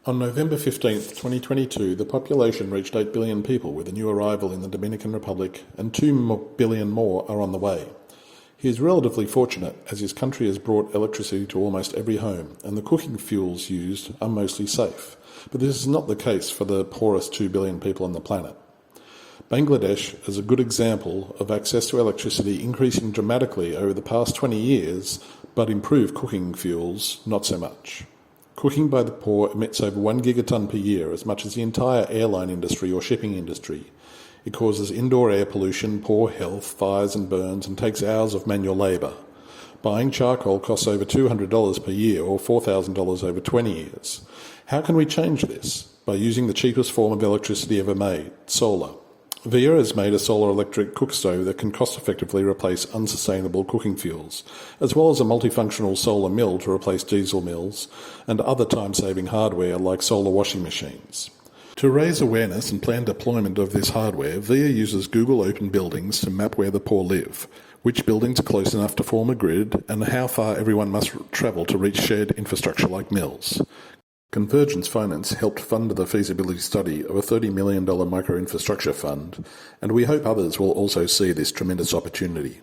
On November 15th, 2022, the population reached 8 billion people with a new arrival in the Dominican Republic, and 2 billion more are on the way. He is relatively fortunate as his country has brought electricity to almost every home, and the cooking fuels used are mostly safe. But this is not the case for the poorest 2 billion people on the planet. Bangladesh is a good example of access to electricity increasing dramatically over the past 20 years, but improved cooking fuels not so much. Cooking by the poor emits over 1 gigaton per year, as much as the entire airline industry or shipping industry. It causes indoor air pollution, poor health, fires and burns, and takes hours of manual labour. Buying charcoal costs over $200 per year, or $4,000 over 20 years. How can we change this? By using the cheapest form of electricity ever made, solar. VIA has made a solar electric cook stove that can cost-effectively replace unsustainable cooking fuels, as well as a multifunctional solar mill to replace diesel mills, and other time-saving hardware like solar washing machines. To raise awareness and plan deployment of this hardware, VIA uses Google Open Buildings to map where the poor live, which buildings are close enough to form a grid, and how far everyone must travel to reach shared infrastructure like mills. Convergence Finance helped fund the feasibility study of a $30 million micro-infrastructure fund, and we hope others will also see this tremendous opportunity.